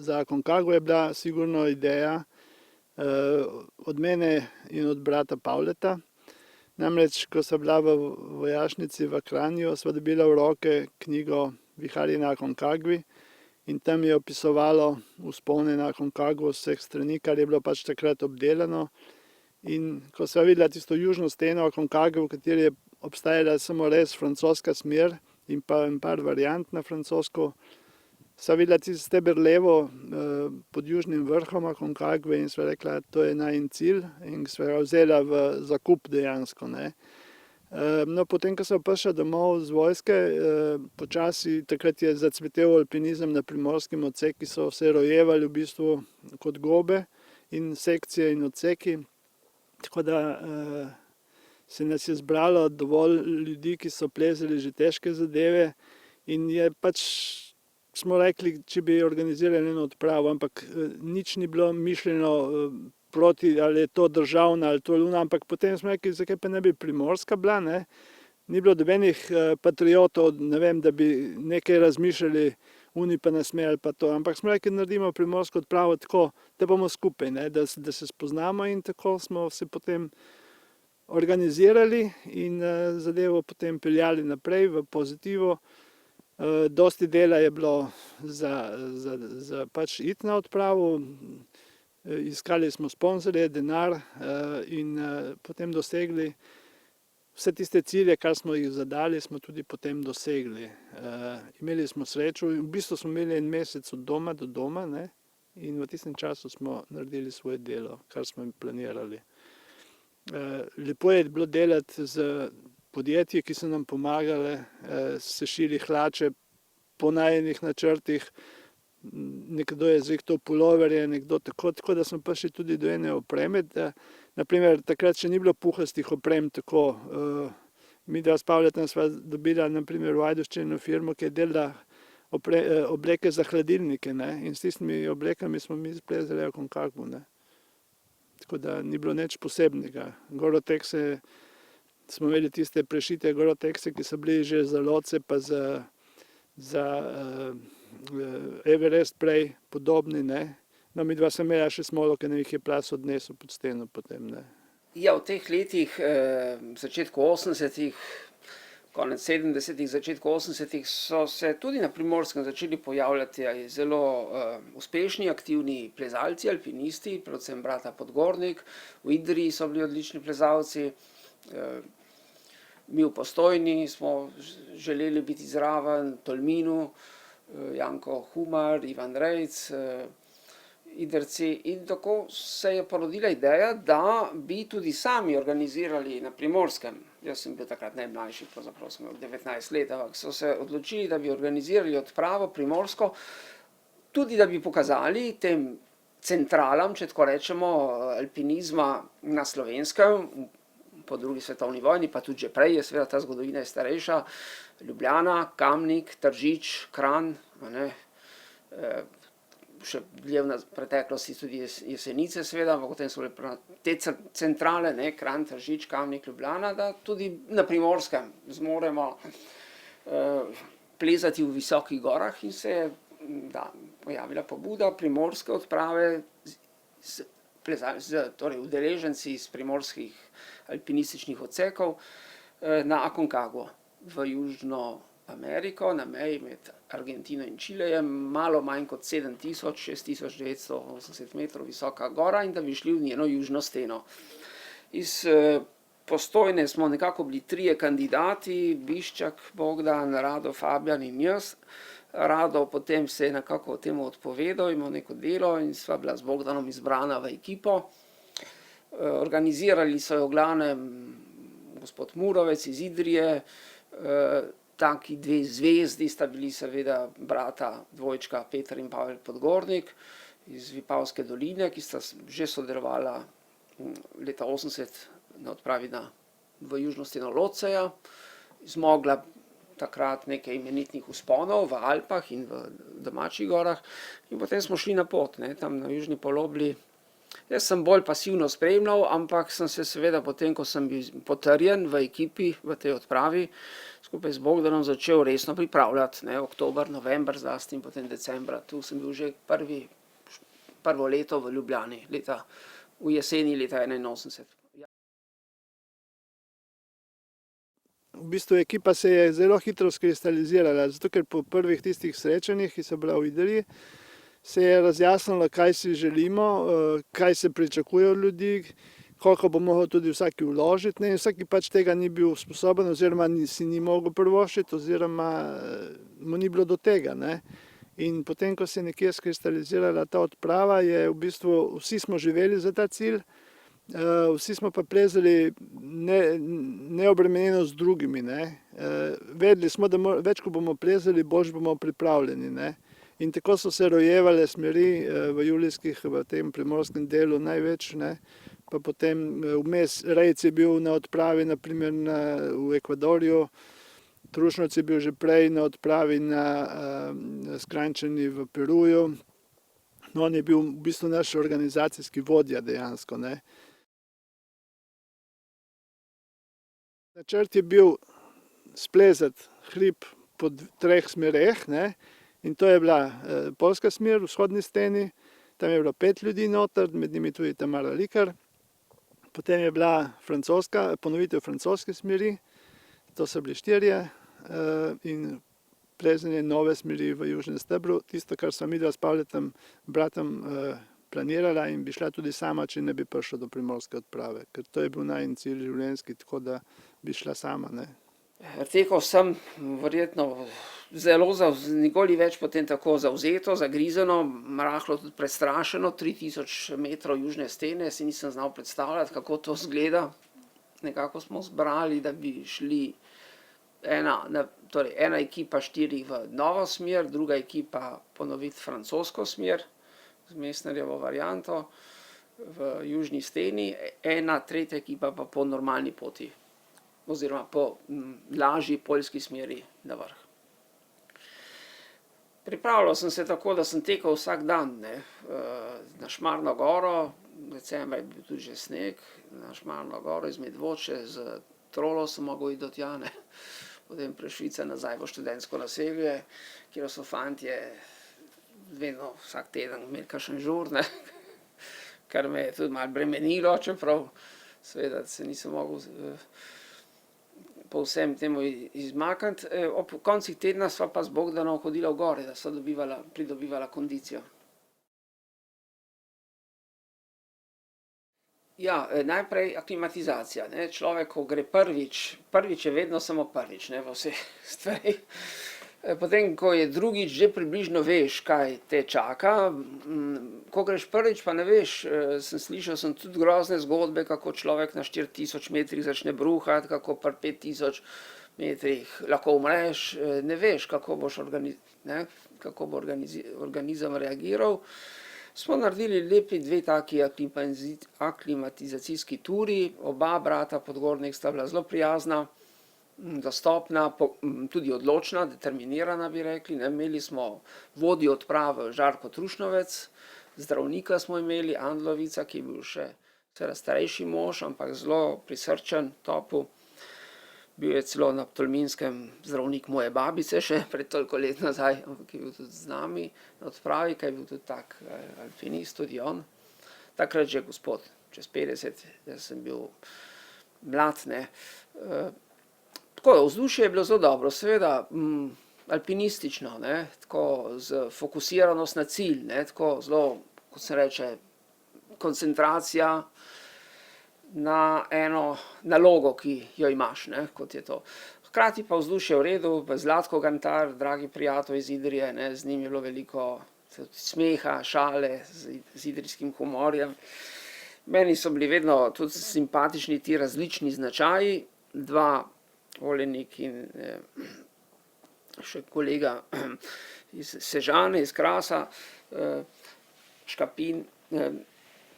za Aconcagua je bila sigurno ideja od mene in od brata Pavleta. Namreč, ko sva bila v vojašnici v Kranju, sva dobila v roke knjigo Viharji na Aconcagui in tam je opisovalo vzpone na Aconcaguo vseh strani, kar je bilo pač takrat obdelano. In ko sva videla tisto južno steno Aconcagua, v kateri je obstajala samo res francoska smer in pa en par variant na francosko, sva videla tisti steber levo pod južnim vrhom Aconcagua in sva rekla, to je najin cilj in sva ga vzela v zakup dejansko, ne. No, potem, ko sem prišla domov z vojske, počasi takrat je zacvetel alpinizem na primorskem odseki, so se rojevali v bistvu kot gobe in sekcije in odseki. Tako da se nas je zbralo dovolj ljudi, ki so plezali že težke zadeve in je pač, smo rekli, če bi organizirali eno odpravo, ampak nič ni bilo mišljeno proti, ali je to državna ali to luna, ampak potem smo rekli, zakaj pa ne bi primorska bila, ne. Ni bilo nobenih patriotov, ne vem, da bi nekaj razmišljali, oni pa ne sme ali pa to, ampak smo rekli, naredimo primorsko odpravo tako, da bomo skupaj, ne, da se spoznamo in tako smo se potem organizirali in zadevo potem peljali naprej v pozitivo. Dosti dela je bilo za pač iti na odpravo, iskali smo sponzorje, denar in potem dosegli vse tiste cilje, kar smo jih zadali, smo tudi potem dosegli. Imeli smo srečo, v bistvu smo imeli en mesec od doma do doma, ne, in v tistem času smo naredili svoje delo, kar smo jim planirali. Lepo je bilo delati z podjetji, ki so nam pomagale, se šili hlače po najinih načrtih, nekdo je zvihtal puloverje, nekdo tako da smo prišli tudi do ene opreme, da naprimer takrat še ni bilo puhastih oprem tako, midva s Pavletom sva dobila naprimer v Ajdovščini firmo, ki je delala obleke za hladilnike, ne, in s tistimi oblekami smo mi splezali Aconcagua, ne. Tako da ni bilo nič posebnega. Gorotekse, smo imeli tiste prešite Gorotekse, ki so bili že za loce pa za Everest prej podobni, ne. No, midva sem imela še smolo, ker nam jih je plaz odnesel pod steno potem, ne. Ja, v teh letih, začetku 80-ih, konec 70-ih, začetku 80-ih so se tudi na Primorskem začeli pojavljati zelo uspešni, aktivni plezalci, alpinisti, predvsem brata Podgornik, v Idriji so bili odlični plezalci, mi v Postojni smo želeli biti zraven, Tolminu, Janko Humar, Ivan Rejc, Idrci, in tako se je porodila ideja, da bi tudi sami organizirali na Primorskem. Jaz sem bil takrat najmlajši, pravzaprav sem imel 19 let, ampak so se odločili, da bi organizirali odpravo primorsko, tudi da bi pokazali tem centralam, če tako rečemo, alpinizma na Slovenskem, po drugi svetovni vojni, pa tudi že prej, je seveda ta zgodovina je starejša, Ljubljana, Kamnik, Tržič, Kranj, še dlje v preteklosti tudi Jesenice seveda, ampak potem so bile te centrale, ne, Kranj, Tržič, Kamnik, Ljubljana, da tudi na Primorskem zmoremo plezati v visokih gorah in se je pojavila pobuda primorske odprave torej udeleženci iz primorskih alpinističnih odsekov na Aconcagua v Južno Ameriko, na meji med Argentino in Čilejem, malo manj kot 7000, 6980 metrov visoka gora, in da bi šli v njeno južno steno. Iz Postojne smo nekako bili trije kandidati, Biščak, Bogdan, Rado, Fabjan in jaz. Rado potem se je nekako temu odpovedal, imel neko delo in sva bila z Bogdanom izbrana v ekipo. Organizirali so jo v glavnem gospod Murovec iz Idrije, taki dve zvezdi sta bili seveda brata dvojčka Peter in Pavel Podgornik iz Vipavske doline, ki sta že sodelovala leta 80 na odpravi v južno steno Lotseja, zmogla takrat nekaj imenitnih vzponov v Alpah in v domačih gorah in potem smo šli na pot, ne, tam na južni polobli Jaz sem bolj pasivno spremljal, ampak sem se seveda potem, ko sem bil potrjen v ekipi, v tej odpravi, skupaj z Bogdanom začel resno pripravljati, ne, oktober, november zlasti in potem decembra. Tu sem bil že prvo leto v Ljubljani, v jeseni leta 81. V bistvu ekipa se je zelo hitro skristalizirala, zato ker po prvih tistih srečanjih, ki so bila v Idriji, se je razjasnilo, kaj si želimo, kaj se pričakuje od ljudi, koliko bo mogel tudi vsaki vložiti, ne, in vsaki pač tega ni bil sposoben oziroma si ni mogel privoščiti oziroma mu ni bilo do tega, ne. In potem, ko se je nekje skristalizirala ta odprava, je v bistvu vsi smo živeli za ta cilj, vsi smo pa plezali neobremenjeno z drugimi, ne. Vedeli smo, da več ko bomo plezali, boljše bomo pripravljeni, ne. In tako so se rojevale smeri v julijskih, v tem primorskem delu največ, ne. Pa potem vmes Rejc je bil na odpravi, na primer v Ekvadorju, Trušnovc je bil že prej na odpravi na Skranjčani v Peruju. No, on je bil v bistvu naš organizacijski vodja dejansko, ne. Načrt je bil splezati hrib po treh smereh, ne. In to je bila poljska smer v vzhodni steni, tam je bilo 5 ljudi noter, med njimi tudi Tamara Likar. Potem je bila ponovitev francoske smeri, to so bili 4, in plezanje nove smeri v južnem stebru, tisto, kar sva midva s Pavletom, bratom, planirala in bi šla tudi sama, če ne bi prišlo do primorske odprave, ker to je bil najin cilj življenjski, tako da bi šla sama, ne. Tekel sem verjetno zelo, nikoli več potem tako zavzeto, zagrizeno, rahlo tudi prestrašeno, 3000 metrov južne stene, si nisem znal predstavljati, kako to izgleda. Nekako smo zbrali, da bi šli ena ekipa 4 v novo smer, druga ekipa ponoviti francosko smer, z Messnerjevo varianto v južni steni, tretja ekipa pa po normalni poti, oziroma po lažji poljski smeri na vrh. Pripravljal sem se tako, da sem tekel vsak dan, ne, na Šmarno goro, decembra je bil tudi že sneg, na Šmarno goro iz Medvoče, z trolo sem mogel iti do tja, ne, potem Prešvica nazaj v študentsko naselje, kjer so fantje vedno vsak teden imeli kakšen žur, ne, kar me je tudi malo bremenilo, čeprav seveda se nisem mogel po vsem temu izmakniti. Ob koncih tedna sva pa z Bogdanom hodila v gore, da sva pridobivala kondicijo. Ja, najprej aklimatizacija, ne, človek, ko gre prvič je vedno samo prvič, ne, v vseh stvareh. Potem, ko je drugič, že približno veš, kaj te čaka, ko greš prvič, pa ne veš, slišal sem tudi grozne zgodbe, kako človek na 4000 metrih začne bruhati, kako pri 5000 metrih lahko umreš, ne veš, kako bo organizem reagiral. Smo naredili lepi 2 taki aklimatizacijski turi, oba brata podgornik sta bila zelo prijazna, dostopna, tudi odločna, determinirana, bi rekli, ne. Imeli smo vodjo odprave Žarko Trušnovec, zdravnika smo imeli, Andlovica, ki je bil še starejši mož, ampak zelo prisrčen, topel. Bil je celo na Tolminskem zdravnik moje babice še pred toliko let nazaj, ampak je bil tudi z nami na odpravi, kaj je bil tudi tak alpinist, tudi on. Takrat že gospod, čez 50, jaz sem bil mlad, ne. Tako, vzdušje je bilo zelo dobro, seveda alpinistično, ne, tako z fokusiranost na cilj, ne, tako zelo, kot se reče, koncentracija na eno nalogo, ki jo imaš, ne, kot je to. Hkrati pa vzdušje v redu, pa Zlatko Gantar, dragi prijatelj iz Idrije, ne, z njim je bilo veliko smeha, šale, z idrijskim humorjem. Meni so bili vedno tudi simpatični ti različni značaji, 2, Olenik in še kolega iz Sežane, iz Krasa, Škapin.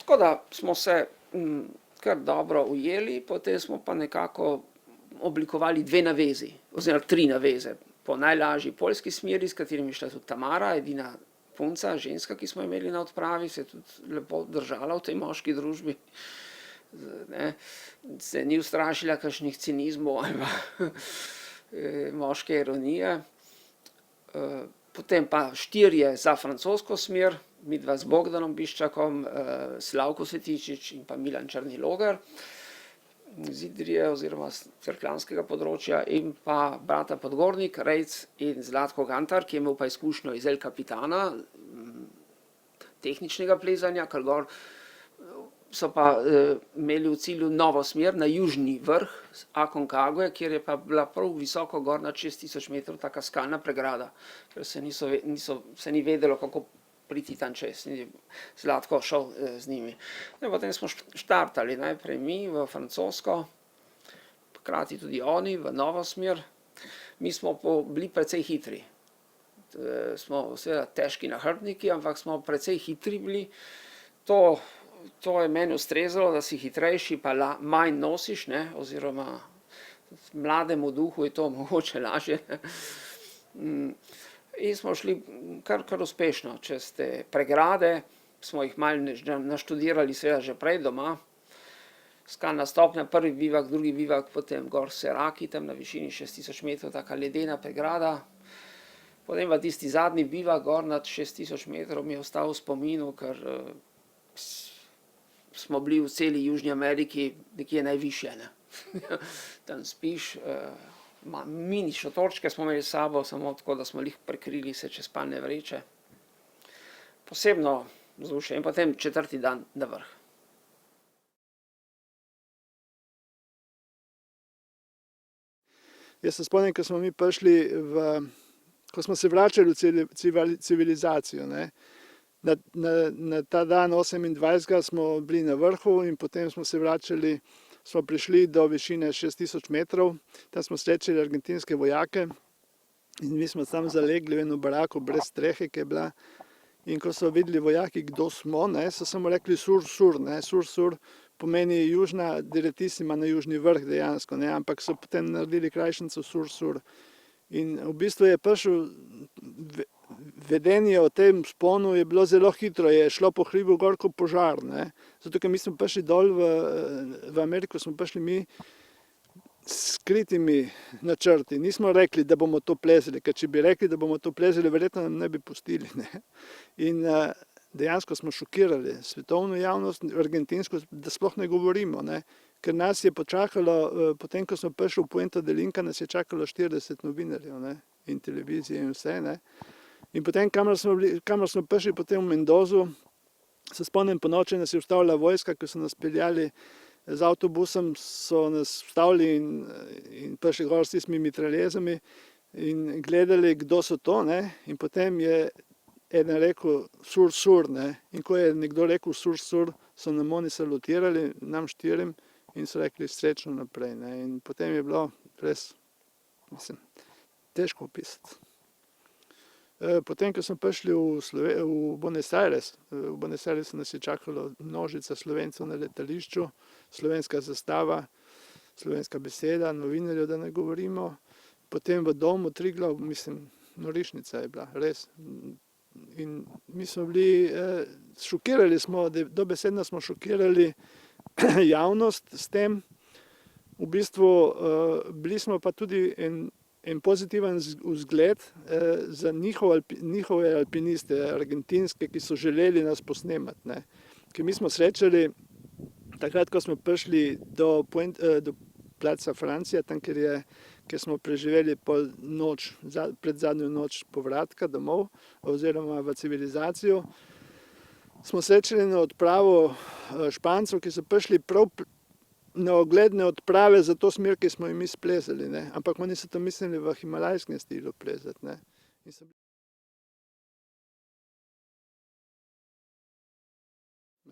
Tako da smo se kar dobro ujeli, potem smo pa nekako oblikovali 2 navezi, oziroma 3 naveze. Po najlažji poljski smeri, s katerimi je šla tudi Tamara, edina punca, ženska, ki smo imeli na odpravi, se je tudi lepo držala v tej moški družbi. Ne, se ni ustrašila kakšnih cinizmov ali pa moške ironije. Potem pa 4 za francosko smer, midva z Bogdanom Biščakom, Slavko Svetičič in pa Milan Črnilogar iz Idrije oziroma cerkljanskega področja, in pa brata Podgornik, Rejc in Zlatko Gantar, ki je imel pa izkušnjo iz El Capitana, tehničnega plezanja, ker gor so pa imeli v cilju novo smer na južni vrh Aconcagua, kjer je pa bila prav visoko gor nad 6000 metrov taka skalna pregrada, ker se ni vedelo, kako priti tam čez. Zlatko šel z njimi. No, potem smo štartali najprej mi v francosko, hkrati tudi oni v novo smer. Mi smo bili precej hitri. Smo seveda težki nahrbtniki, ampak smo precej hitri bili. To je meni ustrezalo, da si hitrejši, pa manj nosiš, ne, oziroma mlademu duhu je to mogoče lažje. In smo šli kar uspešno čez te pregrade, smo jih malo naštudirali seveda že prej doma. Skalna stopnja, prvi bivak, drugi bivak, potem gor Seraki, tam na višini 6000 metrov, taka ledena pregrada. Potem pa tisti zadnji bivak gor nad 6000 metrov mi je ostal v spominu, ker smo bili v celi Južni Ameriki nekje najvišje. Ne. Tam spiš, mini šotorčke smo imeli s sabo, samo tako, da smo jih prekrili se čez spalne vreče. Posebno vzdušje. In potem 4. dan na vrh. Jaz se spomnim, ko smo mi prišli ko smo se vračali v civilizacijo, ne. Na ta dan 28. smo bili na vrhu in potem smo se vračali, smo prišli do višine 6000 metrov, tam smo srečali argentinske vojake in mi smo tam zalegli v eno barako brez strehe, ki je bila. In ko so videli vojaki, kdo smo, ne, so samo rekli sur, ne, sur pomeni južna diretisima na južni vrh dejansko, ne, ampak so potem naredili krajšnico sur. In v bistvu je prišel vedenje o tem vzponu je bilo zelo hitro, je šlo po hribu gor kot požar, ne. Zato, ker mi smo prišli dol v Ameriko, smo prišli mi s skritimi načrti. Nismo rekli, da bomo to plezali, ker če bi rekli, da bomo to plezali, verjetno nam ne bi pustili, ne. In dejansko smo šokirali svetovno javnost, argentinsko, da sploh ne govorimo, ne. Ker nas je počakalo, potem ko smo prišli v Puerto del Inca, nas je čakalo 40 novinarjev, ne, in televizije in vse, ne. In potem, kamor smo prišli potem v Mendozu, se spomnim, po noči nas je ustavila vojska, ko so nas peljali z avtobusom, so nas ustavili in prišli gor s tistimi mitraljezami in gledali, kdo so to, ne. In potem je eden rekel sur, ne. In ko je nekdo rekel sur, so nam oni salutirali, nam 4, in so rekli srečno naprej, ne. In potem je bilo res, mislim, težko opisati. Potem, ko smo prišli v Buenos Aires, v Buenos Airesu nas je čakalo množica Slovencev na letališču, slovenska zastava, slovenska beseda, novinarjev, da ne govorimo. Potem v domu Triglav, mislim, norišnica je bila, res. In mi smo bili, šokirali smo, dobesedno smo šokirali javnost s tem. V bistvu bili smo pa tudi en pozitiven vzgled za njihove alpiniste, argentinske, ki so želeli nas posnemati, ne. Ker mi smo srečali, takrat, ko smo prišli do placa Francija, tam, kjer smo preživeli pol noč, predzadnjo noč povratka domov, oziroma v civilizacijo, smo srečali na odpravo Špancev, ki so prišli prav na ogledne odprave za to smer, ki smo jim mi splezali, ne. Ampak oni so to mislili v himalajskem stilu plezati, ne.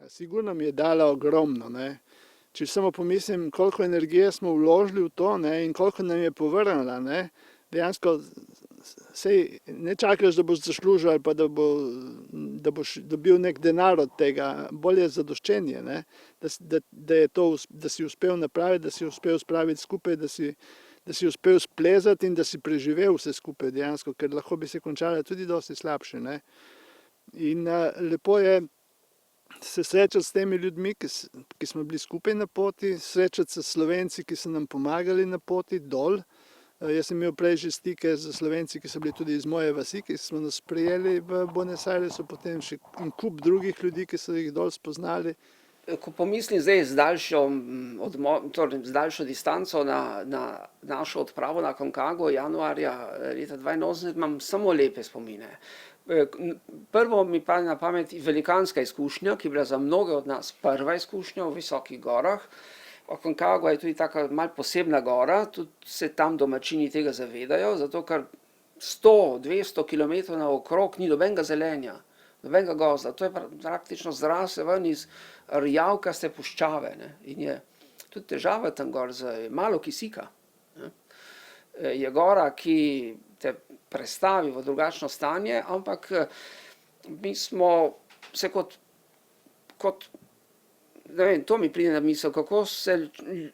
Sigurno mi je dala ogromno, ne. Če samo pomislim, koliko energije smo vložili v to, ne, in koliko nam je povrnila, ne. Dejansko, sej ne čakaš, da boš zaslužil ali pa da boš dobil nek denar od tega, bolje zadoščenje, ne. Da si uspel napraviti, da si uspel spraviti skupaj, da si uspel splezati in da si preživel vse skupaj dejansko, ker lahko bi se končalo tudi dosti slabše, ne. In lepo je se srečati s temi ljudmi, ki smo bili skupaj na poti, srečati se s Slovenci, ki so nam pomagali na poti dol. Jaz sem imel prej že stike z Slovenci, ki so bili tudi iz moje vasi, ki smo nas prijeli v Buenos Airesu, potem še en kup drugih ljudi, ki so jih dol spoznali. Ko pomislim zdaj z daljšo distanco na našo odpravo na Aconcagua januarja leta 1982, imam samo lepe spomine. Prvo mi pade na pamet velikanska izkušnja, ki je bila za mnoge od nas prva izkušnja v visokih gorah. Aconcagua je tudi taka malo posebna gora, tudi se tam domačini tega zavedajo, zato ker 100-200 km naokrog ni nobenega zelenja, nobenega gozda. To je praktično zrasel ven iz rjavkaste puščave, ne. In je tudi težava tam gor, je malo kisika, ne. Je gora, ki te prestavi v drugačno stanje, ampak mi smo se kot ne vem, to mi pride na misel, kako se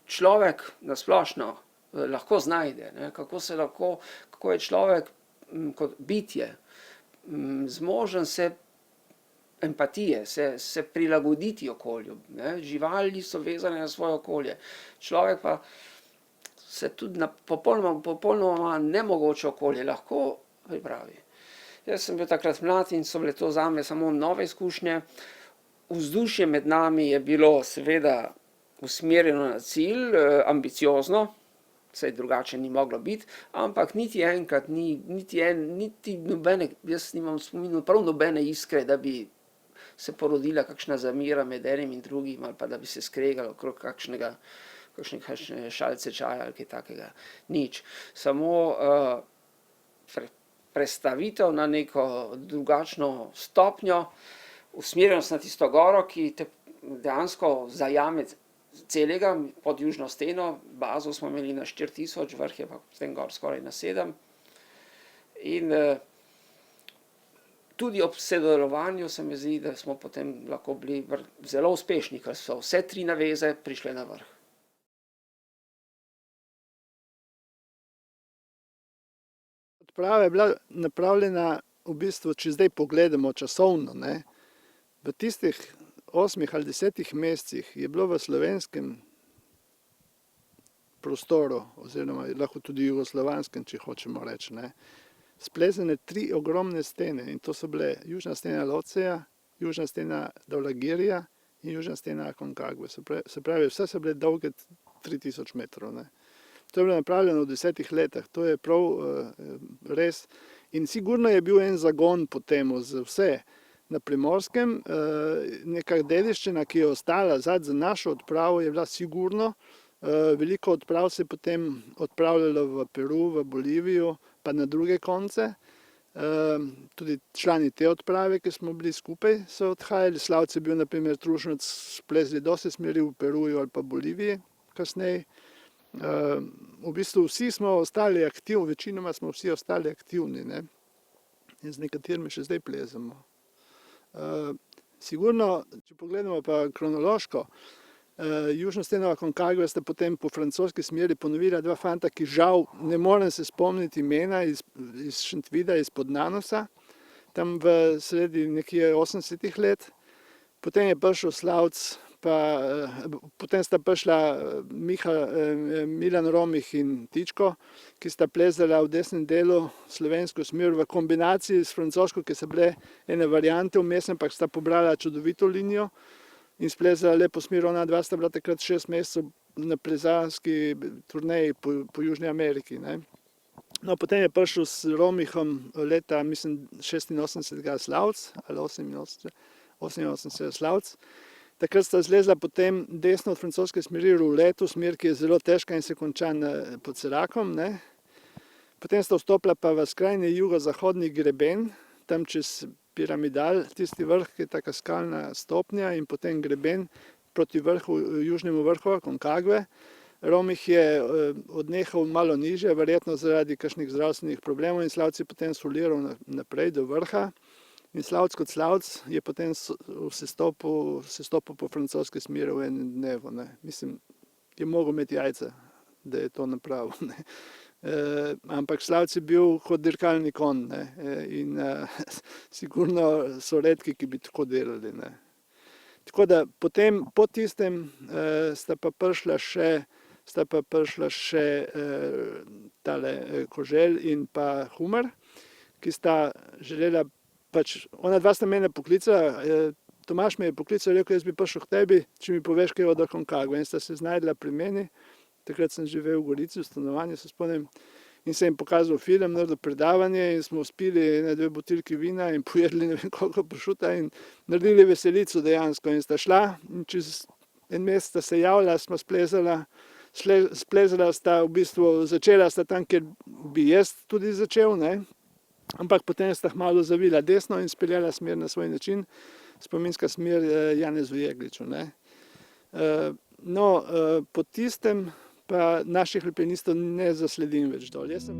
človek na splošno lahko znajde, ne? Kako je človek kot bitje zmožen se empatije, se prilagoditi okolju, ne? Živali so vezane na svoje okolje, človek pa se tudi na popolnoma nemogoče okolje lahko pripravi. Jaz sem bil takrat mlad in so bile to zame samo nove izkušnje. Vzdušje med nami je bilo seveda usmerjeno na cilj, ambiciozno, saj drugače ni moglo biti, ampak niti enkrat niti nobene, jaz nimam spominov prav nobene iskre, da bi se porodila kakšna zamera med enim in drugim, ali pa da bi se skregalo okrog kakšne šalice čaja ali kaj takega. Nič. Samo prestavitev na neko drugačno stopnjo, usmerjenost na tisto goro, ki te dejansko zajame celega pod južno steno. Bazo smo imeli na 4000, vrh je pa potem gor skoraj na 7. In tudi ob sodelovanju se mi zdi, da smo potem lahko bili zelo uspešni, ker so vse 3 naveze prišle na vrh. Odprava je bila napravljena v bistvu, če zdaj pogledamo časovno, ne. V tistih 8 ali 10 mesecih je bilo v slovenskem prostoru, oziroma lahko tudi jugoslovanskem, če hočemo reči, ne, splezene 3 ogromne stene, in to so bile južna stena Loceja, južna stena Dhaulagirija in južna stena Aconcagua. Se pravi, vse so bile dolge 3000 metrov, ne. To je bilo napravljeno v 10 letih, to je prav res. In sigurno je bil en zagon po temu za vse. Na Primorskem neka dediščina, ki je ostala za našo odpravo, je bila sigurno. Veliko odprav se je potem odpravljalo v Peru, v Bolivijo, pa na druge konce. Tudi člani te odprave, ki smo bili skupaj, so odhajali. Slavc je bil na primer Trušnac, splezli dosti smeri v Peruju ali pa Boliviji kasneje. V bistvu vsi smo ostali aktivni, večinoma smo vsi ostali aktivni, ne. In z nekaterimi še zdaj plezamo. Sigurno, če pogledamo pa kronološko, južno steno Aconcagua sta potem po francoski smeri ponovila 2 fanta, ki žal ne morem se spomniti imena, iz Šentvida, izpod Nanosa, tam v sredi nekje 80 let. Potem je prišel Slavc, potem sta prišla Milan Romih in Tičko, ki sta plezala v desnem delu slovensko smer v kombinaciji s francosko, ki so bile ene variante vmes, ampak sta pobrala čudovito linijo in splezala lepo smer. Ona dva sta bila takrat 6 mesecev na plezalski turneji po Južni Ameriki, ne. No, potem je prišel s Romihom leta, mislim, 86. Slavc, ali 88. Slavc. Takrat sta zlezla potem desno od francoske smeri Rouletu, smer, ki je zelo težka in se konča pod Serakom, ne. Potem sta vstopila pa v skrajni jugozahodni greben, tam čez Piramidal, tisti vrh, ki je taka skalna stopnja, in potem greben proti južnemu vrhu Aconcagua. Romih je odnehal malo nižje, verjetno zaradi kakšnih zdravstvenih problemov, in Slavc je potem soliral naprej do vrha. In Slavc kot Slavc je potem sestopil po francoski smeri v enem dnevu, ne. Mislim, je mogel imeti jajca, da je to napravil, ne. Ampak Slavc je bil kot dirkalni konj, ne, in sigurno so redki, ki bi tako delali, ne. Tako da potem, po tistem, sta pa prišla še tale Koželj in pa Humar, ki sta želela, pač ona dva sta mene poklicala, Tomaž me je poklical, rekel, jaz bi prišel k tebi, če mi poveš kaj od Aconcagua, in sta se znajdla pri meni. Takrat sem živel v Gorici, v stanovanju, se spomnim, in sem jim pokazal film, naredil predavanje in smo spili 1-2 buteljki vina in pojedli ne vem koliko pršuta in naredili veselico dejansko. In sta šla in čez en mesec sta se javila, smo splezala sta v bistvu, začela sta tam, kjer bi jaz tudi začel, ne. Ampak potem sta kmalu zavila desno in speljala smer na svoj način, spominska smer Janezu Jegliču, ne. No, po tistem pa naših alpinistov ne zasledim več dol. Jaz sem